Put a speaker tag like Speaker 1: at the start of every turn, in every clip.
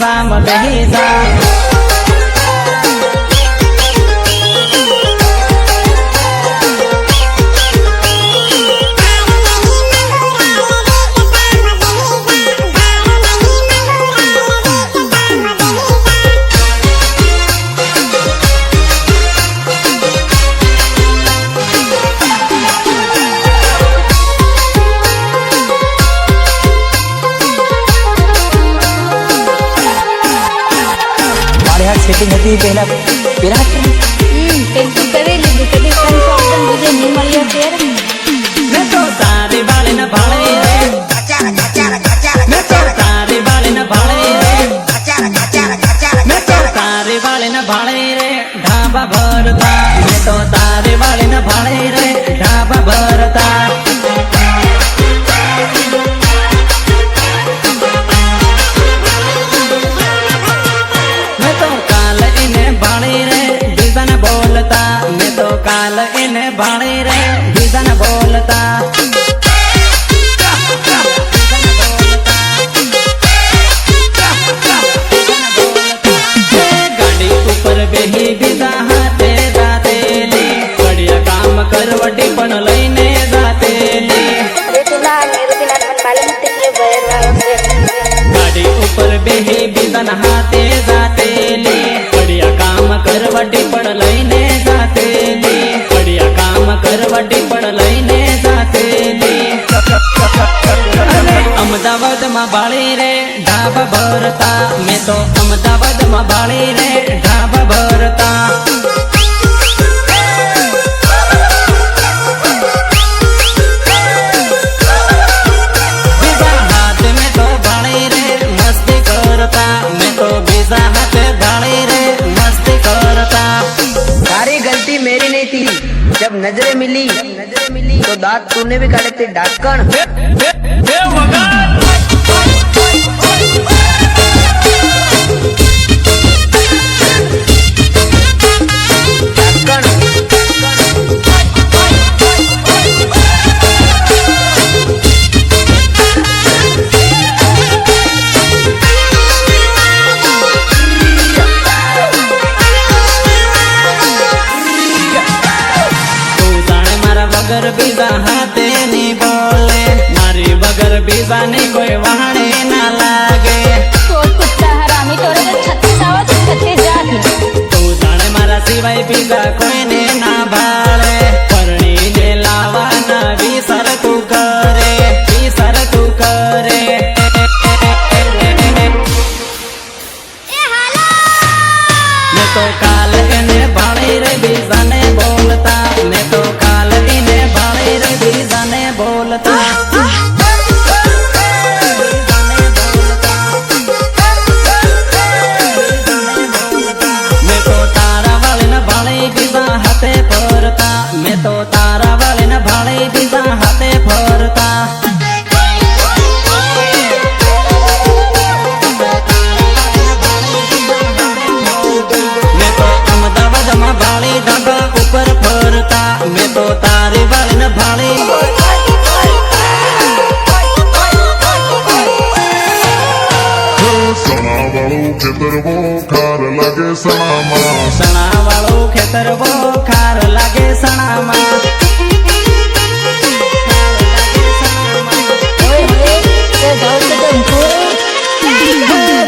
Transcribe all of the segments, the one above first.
Speaker 1: સામ બેહી જા सेटिंग હતી પહેલા પહેલા
Speaker 2: પેન્સિલ કરી લીધું કદી કન્ફર્મ મુજે નહીં મળ્યો ત્યારે
Speaker 1: મેં તો તારી બાળીને ભાળે રે મેં તો તારી બાળીને ભાળે રે મેં તો તારી બાળીને ભાળે રે ઢાબા ભરતા મેં તો તારી બાળીને ભાળે રે ઢાબા ભરતા काल इन्हें भाड़ी रे बीजन बोलता गाड़ी ऊपर बेही बीजा हाथे जाते ली बढ़िया काम करवटी पण लईने जाते ली गाड़ी ऊपर बेही बीजन हाथे जाते ली बढ़िया काम करवटी पण लईने जाते ली करवटी पण लईने जाते अहमदाबाद में बाળી रे ढाबा भरता मैं तो अहमदाबाद में बाળી रे ढाबा भरता बीजा हाथ में तो बाળી रे मस्ती करता मैं तो बीजा हाथ बाળી रे मस्ती करता
Speaker 3: सारी गलती मेरी नहीं थी जब नजरें मिली तो दांत तूने भी काटे थे ढक्कन
Speaker 1: बगर बीजा हाथे नहीं बोले मारी बगर बीजा ने कोई वहाने ना लागे
Speaker 2: तो कुत्ता हरामी तोरे तो छत्तीस आवाज छत्तीस जाती
Speaker 1: तू जाने मारा सिवाय बीजा कोई ने ना भाले परणी ने लावा ना विसर तू करे मैं तो काल इन्हें भाड़ी रे बीजा ने बोलता मैं तो काल इन्हें भाड़ी रे बीजा ने बोलता मैं तो तारा वाले न भाड़ी बीजा हाथे फरता मैं तो तारा वाले न भाड़ी बीजा हाथे फरता ऊपर फरता मैं तो तारी वाले न भाड़ी
Speaker 4: सना वालों खेतर वो खार लागे सनामा
Speaker 1: सना वालों खेतर वो खार लागे सनामा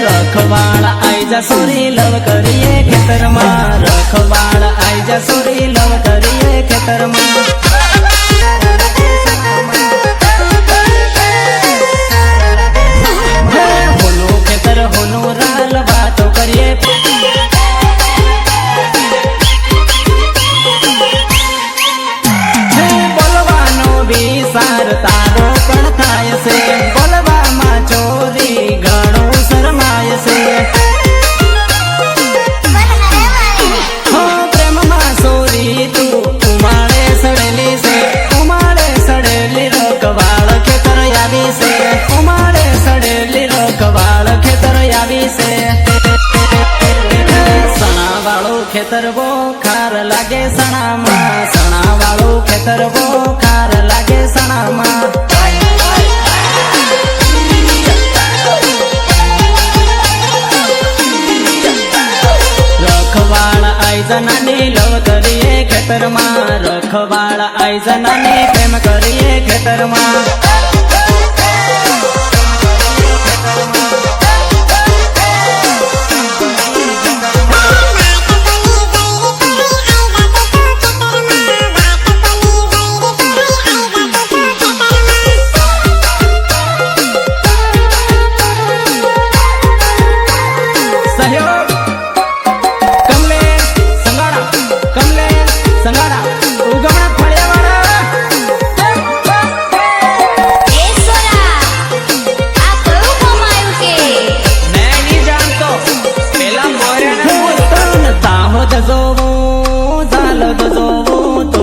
Speaker 1: रखवाड़ा आई जा सोरी लव करिए खेतर मां रखवाड़ा आई जा सोरी लव करिए खेतर मां होनो खेतर होनो राल बातो करिए बोलवानो भी सार तारो पण थाय से बोलवा मां चोरी घणो शरमाय से प्रेम मां सोरी तू उमाड़े सड़ेली रखवाड़ खेतर यावी से उमाड़े सड़ेली रखवाड़ खेतर यावी से सना वालों खेतर वो खार लागे सना मां सना वालों खेतर वो खार लागे सना मां આઈઝનાની લવ કરીએ ખેતરમાં રખવાળ આઈઝનાની પ્રેમ કરીએ ખેતરમાં સહયોગ કમલેશ સંગાડા ઉગમણા ફળિયાવાળા
Speaker 2: એ સોરા આ કયું કામ આવ્યું કે
Speaker 3: मैं नहीं जानता पहला मोहरे ने
Speaker 1: દાહોદ જોવું ઝાલોદ જોવું